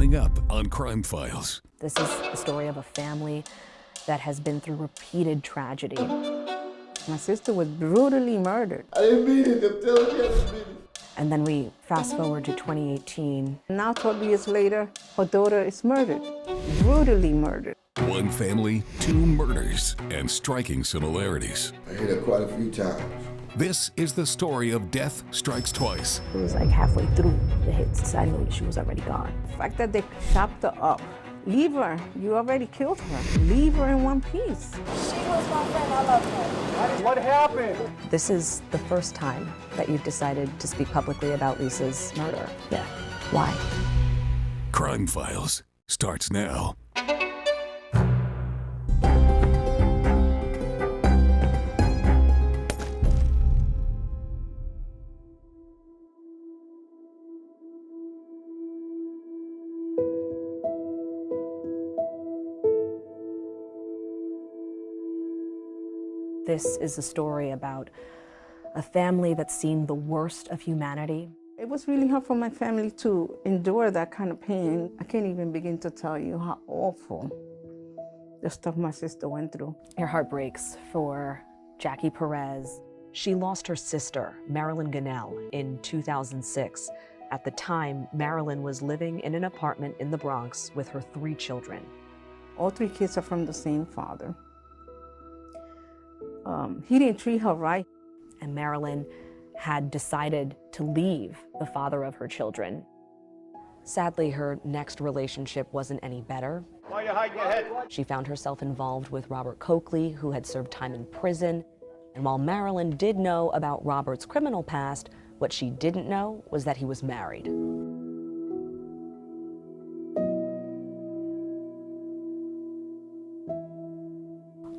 Coming up on Crime Files. This is the story of a family that has been through repeated tragedy. My sister was brutally murdered. I didn't mean it. I'm telling you, I didn't mean it. And then we fast forward to 2018. Now, 12 years later, her daughter is murdered, brutally murdered. One family, two murders, and striking similarities. I hit her quite a few times. This is the story of Death Strikes Twice. It was like halfway through the hits, I knew she was already gone. The fact that they chopped her up. Leave her. You already killed her. Leave her in one piece. She was my friend. I love her. What happened? This is the first time that you've decided to speak publicly about Lisa's murder. Yeah. Why? Crime Files starts now. This is a story about a family that's seen the worst of humanity. It was really hard for my family to endure that kind of pain. I can't even begin to tell you how awful the stuff my sister went through. Your heart breaks for Jackie Perez. She lost her sister, Marilyn Ganell, in 2006. At the time, Marilyn was living in an apartment in the Bronx with her 3 children. All 3 kids are from the same father. He didn't treat her right. And Marilyn had decided to leave the father of her children. Sadly, her next relationship wasn't any better. Why are you hiding your head? She found herself involved with Robert Coakley, who had served time in prison. And while Marilyn did know about Robert's criminal past, what she didn't know was that he was married.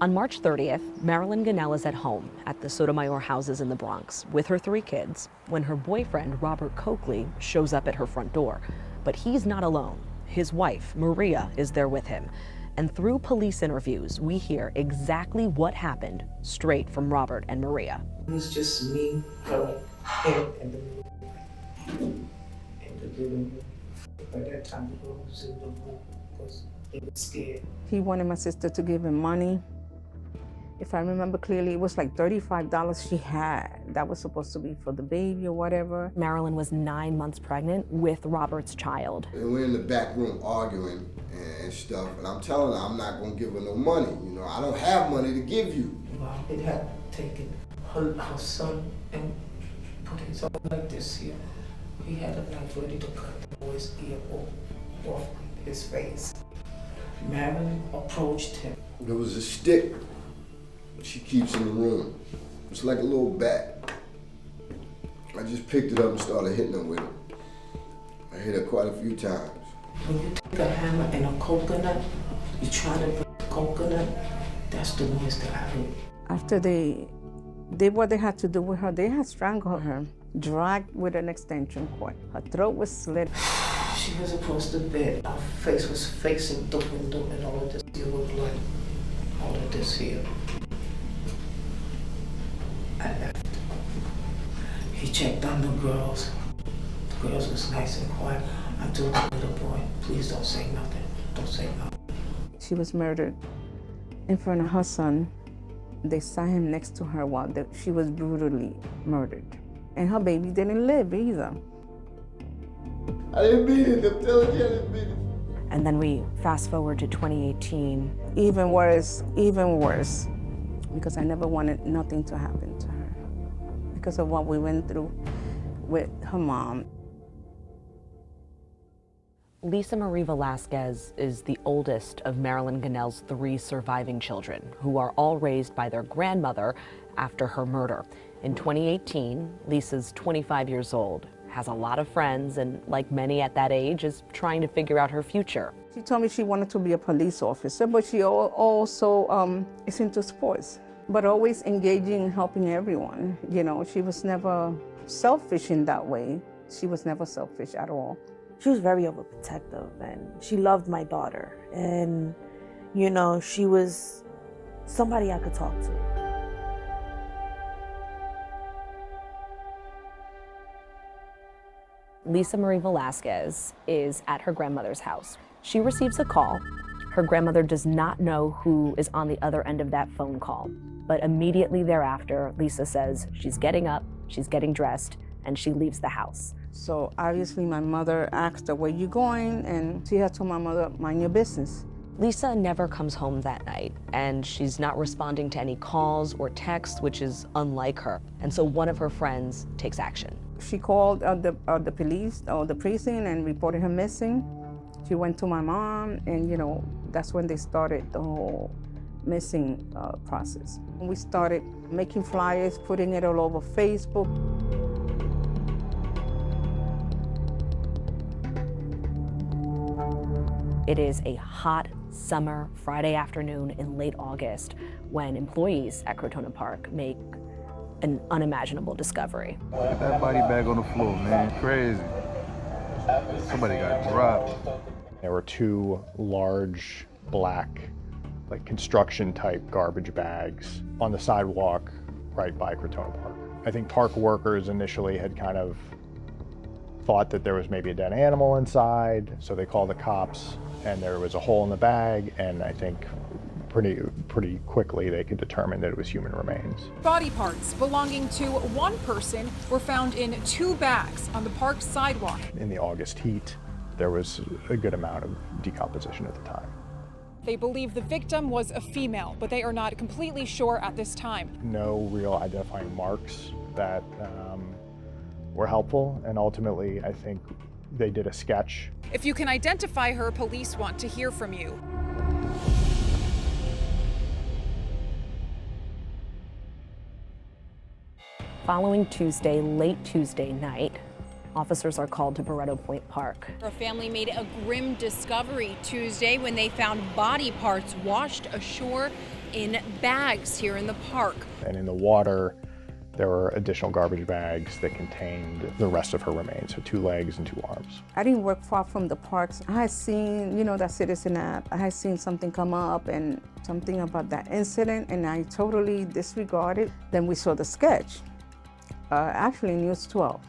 On March 30th, Marilyn Ganell is at home at the Sotomayor houses in the Bronx with her 3 kids when her boyfriend, Robert Coakley, shows up at her front door. But he's not alone. His wife, Maria, is there with him. And through police interviews, we hear exactly what happened straight from Robert and Maria. It was just me, her, him, and the living room. By that time, the girl was in the room because they were scared. He wanted my sister to give him money. If I remember clearly, it was like $35 she had. That was supposed to be for the baby or whatever. Marilyn was 9 months pregnant with Robert's child. And we're in the back room arguing and stuff, and I'm telling her I'm not gonna give her no money. You know, I don't have money to give you. Well, it had taken her son and put his arm like this here. He had a knife ready to cut the boy's ear off his face. Marilyn approached him. There was a stick she keeps in the room. It's like a little bat. I just picked it up and started hitting her with it. I hit her quite a few times. When you take a hammer and a coconut, you try to break the coconut, that's the noise that I heard. After they did what they had to do with her, they had strangled her, dragged with an extension cord. Her throat was slit. She was across the bed. Her face was facing the window and all of this here was like, all of this here. I left. He checked on the girls. The girls was nice and quiet. I told the little boy, please don't say nothing. Don't say nothing. She was murdered in front of her son. They saw him next to her while she was brutally murdered. And her baby didn't live either. I didn't mean it. I'm telling you, I didn't mean it. And then we fast forward to 2018. Even worse, because I never wanted nothing to happen to her because of what we went through with her mom. Lisa Marie Velasquez is the oldest of Marilyn Ganell's 3 surviving children, who are all raised by their grandmother after her murder. In 2018, Lisa's 25 years old, has a lot of friends, and like many at that age, is trying to figure out her future. She told me she wanted to be a police officer, but she also is into sports, but always engaging and helping everyone. You know, she was never selfish in that way. She was never selfish at all. She was very overprotective, and she loved my daughter. And, you know, she was somebody I could talk to. Lisa Marie Velasquez is at her grandmother's house. She receives a call. Her grandmother does not know who is on the other end of that phone call. But immediately thereafter, Lisa says she's getting up, she's getting dressed, and she leaves the house. So obviously my mother asked her, where you going? And she had told my mother, mind your business. Lisa never comes home that night, and she's not responding to any calls or texts, which is unlike her. And so one of her friends takes action. She called the police or the precinct and reported her missing. She went to my mom, and that's when they started the whole missing process. We started making flyers, putting it all over Facebook. It is a hot summer Friday afternoon in late August when employees at Crotona Park make an unimaginable discovery. That body bag on the floor, man, crazy. Somebody got dropped. There were two large black, like construction type garbage bags on the sidewalk right by Crotona Park. I think park workers initially had kind of thought that there was maybe a dead animal inside, so they called the cops, and there was a hole in the bag, and I think pretty quickly they could determine that it was human remains. Body parts belonging to one person were found in 2 bags on the park sidewalk. In the August heat, there was a good amount of decomposition at the time. They believe the victim was a female, but they are not completely sure at this time. No real identifying marks that were helpful, and ultimately I think they did a sketch. If you can identify her, police want to hear from you. Following Tuesday, late Tuesday night, officers are called to Barretto Point Park. Her family made a grim discovery Tuesday when they found body parts washed ashore in bags here in the park. And in the water, there were additional garbage bags that contained the rest of her remains, so 2 legs and 2 arms. I didn't work far from the parks. I had seen, that Citizen app. I had seen something come up and something about that incident, and I totally disregarded. Then we saw the sketch. Actually, News 12,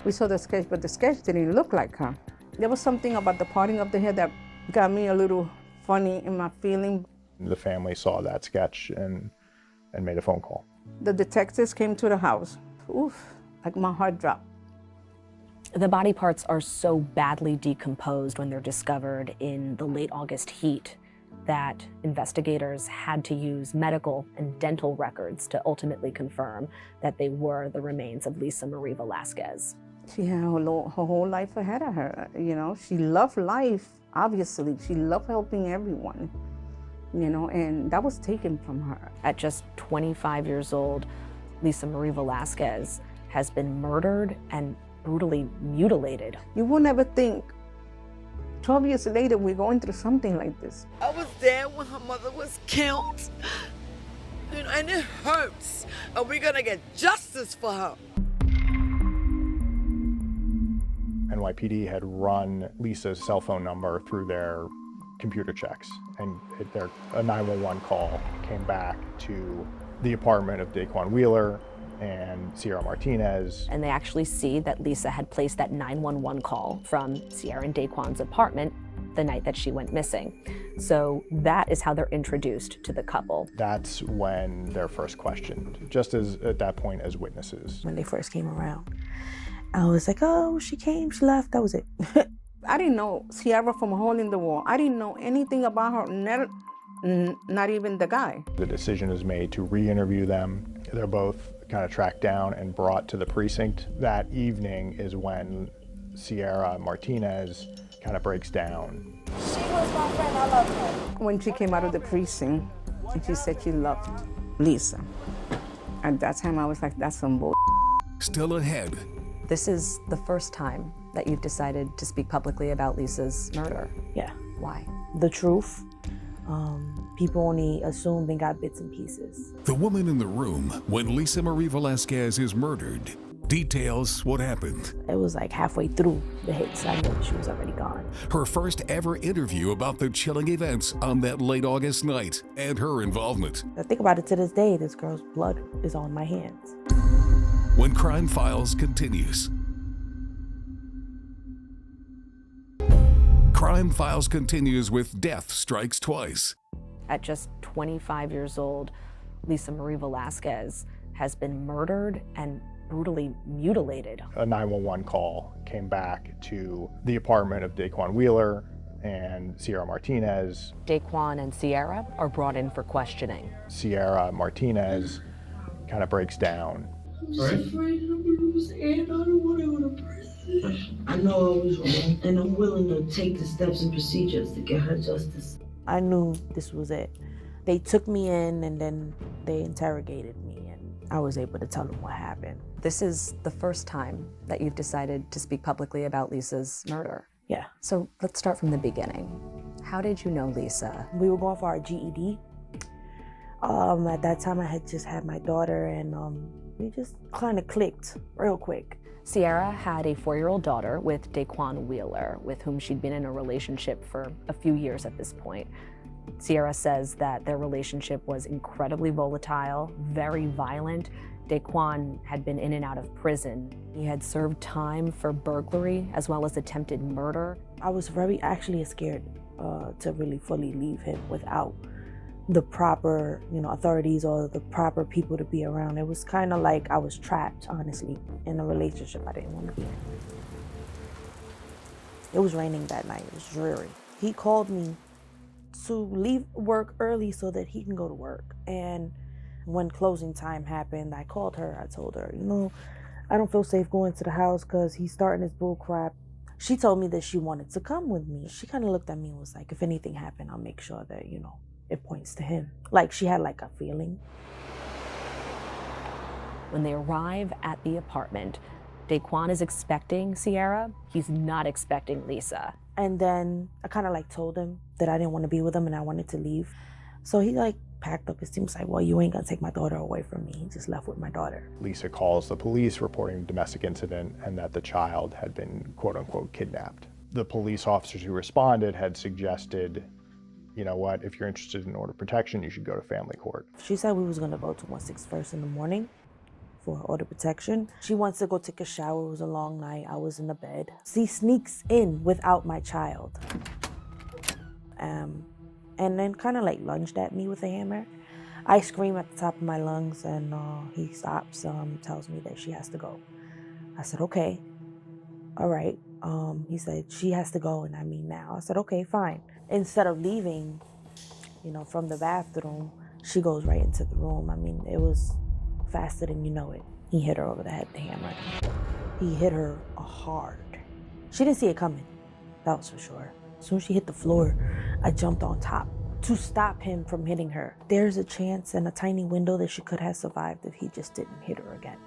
We saw the sketch, but the sketch didn't look like her. There was something about the parting of the hair that got me a little funny in my feeling. The family saw that sketch and made a phone call. The detectives came to the house. Oof, like my heart dropped. The body parts are so badly decomposed when they're discovered in the late August heat that investigators had to use medical and dental records to ultimately confirm that they were the remains of Lisa Marie Velasquez. She had her whole life ahead of her, She loved life, obviously. She loved helping everyone, and that was taken from her. At just 25 years old, Lisa Marie Velasquez has been murdered and brutally mutilated. You would never think 12 years later we're going through something like this. I was there when her mother was killed, and it hurts, and we're gonna get justice for her. NYPD had run Lisa's cell phone number through their computer checks, and a 911 call came back to the apartment of Daquan Wheeler and Sierra Martinez. And they actually see that Lisa had placed that 911 call from Sierra and Daquan's apartment the night that she went missing. So that is how they're introduced to the couple. That's when they're first questioned, just as at that point as witnesses. When they first came around, I was like, oh, she came, she left, that was it. I didn't know Sierra from a hole in the wall. I didn't know anything about her, not even the guy. The decision is made to re-interview them. They're both kind of tracked down and brought to the precinct. That evening is when Sierra Martinez kind of breaks down. She was my friend, I love her. When she came out of the precinct, and she said she loved Lisa. At that time, I was like, that's some bull. Still ahead. This is the first time that you've decided to speak publicly about Lisa's murder. Yeah. Why? The truth. People only assume they got bits and pieces. The woman in the room when Lisa Marie Velasquez is murdered details what happened. It was like halfway through the hits, I knew she was already gone. Her first ever interview about the chilling events on that late August night and her involvement. I think about it to this day, this girl's blood is on my hands. When Crime Files continues. Crime Files continues with Death Strikes Twice. At just 25 years old, Lisa Marie Velasquez has been murdered and brutally mutilated. A 911 call came back to the apartment of Daquan Wheeler and Sierra Martinez. Daquan and Sierra are brought in for questioning. Sierra Martinez kind of breaks down. I'm just afraid I'm gonna lose Ann. I don't want to go to prison. I know I was wrong, and I'm willing to take the steps and procedures to get her justice. I knew this was it. They took me in and then they interrogated me, and I was able to tell them what happened. This is the first time that you've decided to speak publicly about Lisa's murder. Yeah. So let's start from the beginning. How did you know Lisa? We were going for our GED. At that time I had just had my daughter, and we just kind of clicked real quick. Sierra had a 4-year-old daughter with Daquan Wheeler, with whom she'd been in a relationship for a few years at this point. Sierra says that their relationship was incredibly volatile, very violent. Daquan had been in and out of prison. He had served time for burglary as well as attempted murder. I was actually scared to really fully leave him without the proper, authorities or the proper people to be around. It was kind of like I was trapped, honestly, in a relationship I didn't want to be in. It was raining that night. It was dreary. He called me to leave work early so that he can go to work. And when closing time happened, I called her. I told her, I don't feel safe going to the house because he's starting his bull crap. She told me that she wanted to come with me. She kind of looked at me and was like, if anything happened, I'll make sure that, it points to him. Like she had like a feeling. When they arrive at the apartment, Daquan is expecting Sierra. He's not expecting Lisa. And then I kind of told him that I didn't want to be with him and I wanted to leave. So he packed up his team. He's like, well, you ain't gonna take my daughter away from me. He just left with my daughter. Lisa calls the police reporting a domestic incident and that the child had been quote unquote kidnapped. The police officers who responded had suggested, you know what, if you're interested in order of protection, you should go to family court. She said we was gonna go to 161st in the morning for order of protection. She wants to go take a shower. It was a long night. I was in the bed. She sneaks in without my child. And then kind of lunged at me with a hammer. I scream at the top of my lungs, and he stops, tells me that she has to go. I said, okay, all right. He said, she has to go, and I mean now. I said, okay, fine. Instead of leaving, from the bathroom, she goes right into the room. I mean, it was faster than you know it. He hit her over the head with the hammer. He hit her hard. She didn't see it coming, that was for sure. As soon as she hit the floor, I jumped on top to stop him from hitting her. There's a chance and a tiny window that she could have survived if he just didn't hit her again.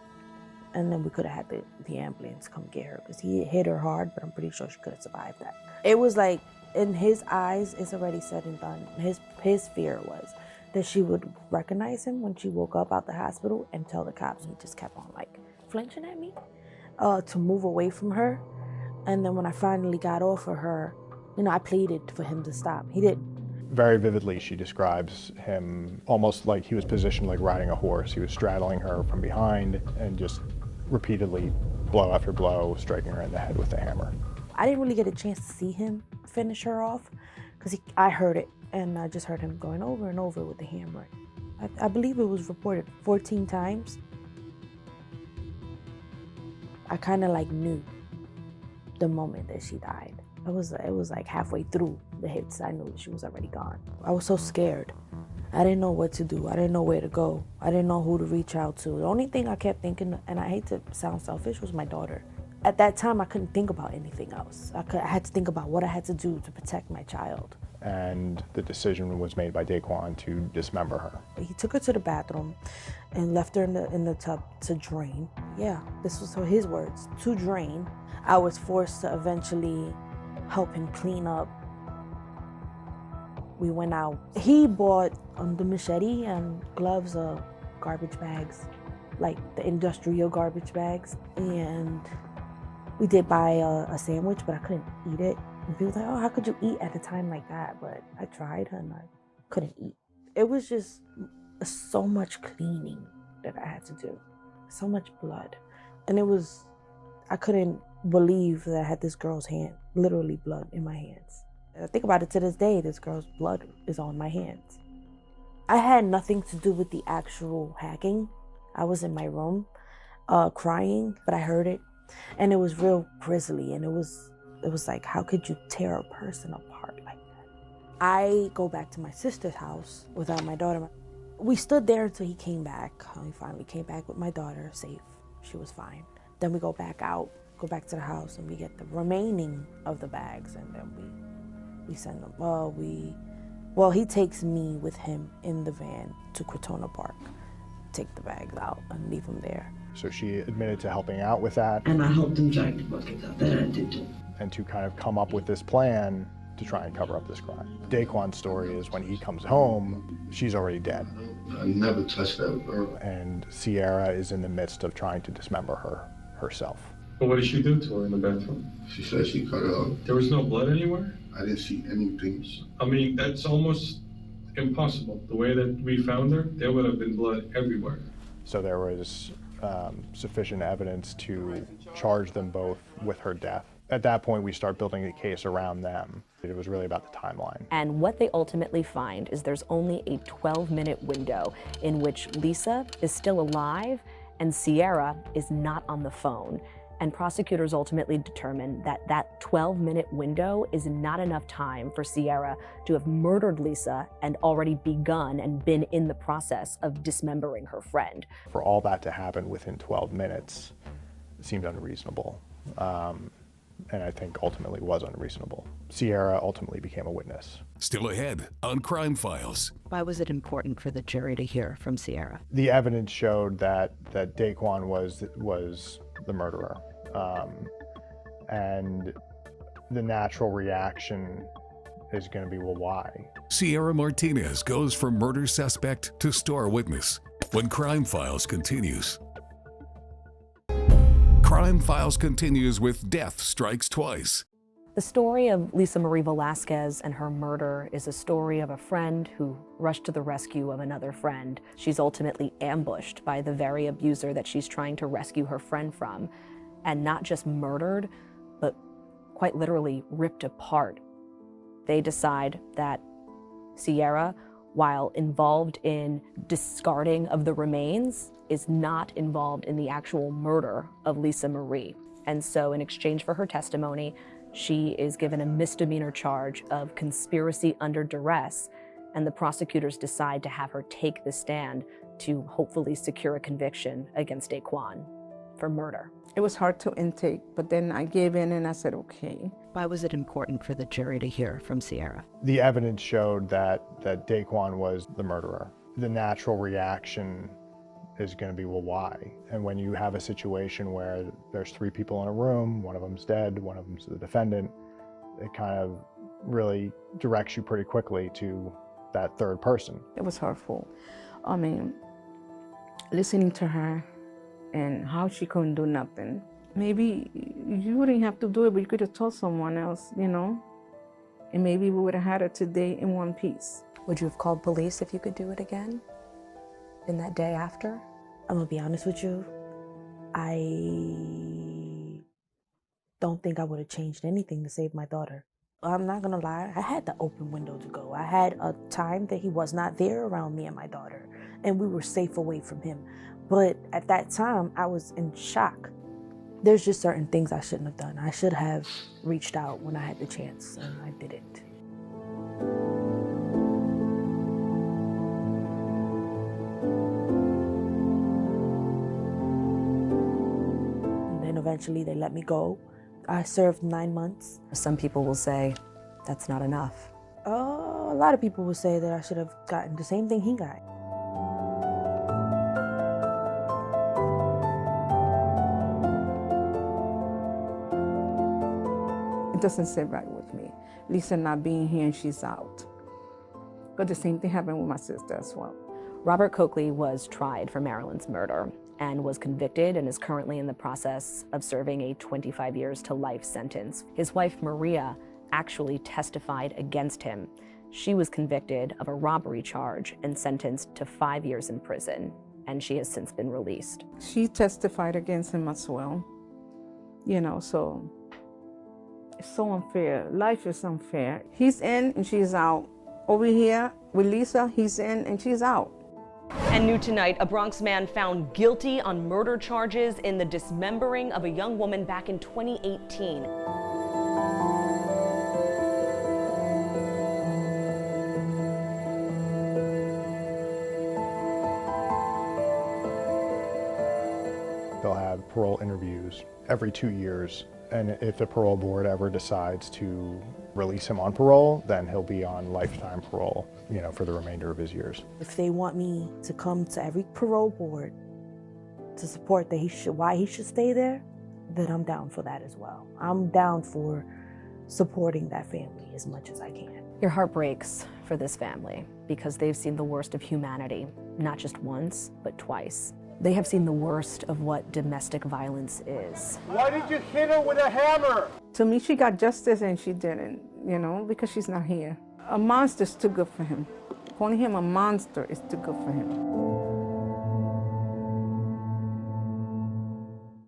And then we could have had the ambulance come get her because he hit her hard, but I'm pretty sure she could have survived that. It was like, in his eyes, it's already said and done. His fear was that she would recognize him when she woke up out the hospital and tell the cops. He just kept on flinching at me to move away from her. And then when I finally got off of her, I pleaded for him to stop. He did. Very vividly, she describes him almost like he was positioned like riding a horse. He was straddling her from behind and just repeatedly, blow after blow, striking her in the head with a hammer. I didn't really get a chance to see him finish her off because I heard it, and I just heard him going over and over with the hammer. I believe it was reported 14 times. I kind of knew the moment that she died. It was halfway through the hits, I knew that she was already gone. I was so scared. I didn't know what to do. I didn't know where to go. I didn't know who to reach out to. The only thing I kept thinking, and I hate to sound selfish, was my daughter. At that time, I couldn't think about anything else. I had to think about what I had to do to protect my child. And the decision was made by Daquan to dismember her. He took her to the bathroom and left her in the tub to drain. Yeah, this was his words, to drain. I was forced to eventually help him clean up. We went out. He bought the machete and gloves, garbage bags, like the industrial garbage bags. And we did buy a sandwich, but I couldn't eat it. And people were like, oh, how could you eat at a time like that? But I tried and I couldn't eat. It was just so much cleaning that I had to do. So much blood. And I couldn't believe that I had this girl's hand, literally blood in my hands. I think about it to this day, this girl's blood is on my hands. I had nothing to do with the actual hacking. I was in my room crying, but I heard it. And it was real grisly, and it was like, how could you tear a person apart like that? I go back to my sister's house without my daughter. We stood there until he came back. He finally came back with my daughter, safe. She was fine. Then we go back out, go back to the house, and we get the remaining of the bags, and then we send them. Well, he takes me with him in the van to Crotona Park, take the bags out and leave them there. So she admitted to helping out with that. And I helped him drag the buckets out. That I did do. And to kind of come up with this plan to try and cover up this crime. Daquan's story is when he comes home, she's already dead. I never touched that girl. And Sierra is in the midst of trying to dismember her herself. Well, what did she do to her in the bathroom? She said she cut it off. There was no blood anywhere? I didn't see anything. I mean, that's almost impossible. The way that we found her, there would have been blood everywhere. So there was sufficient evidence to charge them both with her death. At that point, we start building a case around them. It was really about the timeline. And what they ultimately find is there's only a 12-minute window in which Lisa is still alive and Sierra is not on the phone. And prosecutors ultimately determined that that 12-minute window is not enough time for Sierra to have murdered Lisa and already begun and been in the process of dismembering her friend. For all that to happen within 12 minutes seemed unreasonable. And I think ultimately was unreasonable. Sierra ultimately became a witness. Still ahead on Crime Files. Why was it important for the jury to hear from Sierra? The evidence showed that Daquan was the murderer. And the natural reaction is going to be, well, why? Sierra Martinez goes from murder suspect to star witness when Crime Files continues. Crime Files continues with Death Strikes Twice. The story of Lisa Marie Velasquez and her murder is a story of a friend who rushed to the rescue of another friend. She's ultimately ambushed by the very abuser that she's trying to rescue her friend from, and not just murdered, but quite literally ripped apart. They decide that Sierra, while involved in discarding of the remains, is not involved in the actual murder of Lisa Marie. And so in exchange for her testimony, she is given a misdemeanor charge of conspiracy under duress, and the prosecutors decide to have her take the stand to hopefully secure a conviction against Daquan for murder. It was hard to intake, but then I gave in and I said, okay. Why was it important for the jury to hear from Sierra? The evidence showed that Daquan was the murderer. The natural reaction is going to be, well, why? And when you have a situation where there's 3 people in a room, one of them's dead, one of them's the defendant, it kind of really directs you pretty quickly to that third person. It was hurtful. I mean, listening to her and how she couldn't do nothing. Maybe you wouldn't have to do it, but you could have told someone else, you know? And maybe we would have had her today in one piece. Would you have called police if you could do it again? In that day after? I'm gonna be honest with you, I don't think I would have changed anything to save my daughter. I'm not gonna lie, I had the open window to go. I had a time that he was not there around me and my daughter, and we were safe away from him. But at that time, I was in shock. There's just certain things I shouldn't have done. I should have reached out when I had the chance, and I didn't. Eventually they let me go. I served 9 months. Some people will say that's not enough. A lot of people will say that I should have gotten the same thing he got. It doesn't sit right with me. Lisa not being here and she's out. But the same thing happened with my sister as well. Robert Coakley was tried for Marilyn's murder and was convicted and is currently in the process of serving a 25 years to life sentence. His wife, Maria, actually testified against him. She was convicted of a robbery charge and sentenced to 5 years in prison, and she has since been released. She testified against him as well, you know, so It's so unfair. Life is unfair. He's in and she's out. Over here with Lisa, he's in and she's out. And new tonight, a Bronx man found guilty on murder charges in the dismembering of a young woman back in 2018. They'll have parole interviews every 2 years, and if the parole board ever decides to release him on parole, then he'll be on lifetime parole, for the remainder of his years. If they want me to come to every parole board to support that why he should stay there, then I'm down for that as well. I'm down for supporting that family as much as I can. Your heart breaks for this family because they've seen the worst of humanity, not just once, but twice. They have seen the worst of what domestic violence is. Why did you hit her with a hammer? To me, she got justice and she didn't, because she's not here. A monster's too good for him. Calling him a monster is too good for him.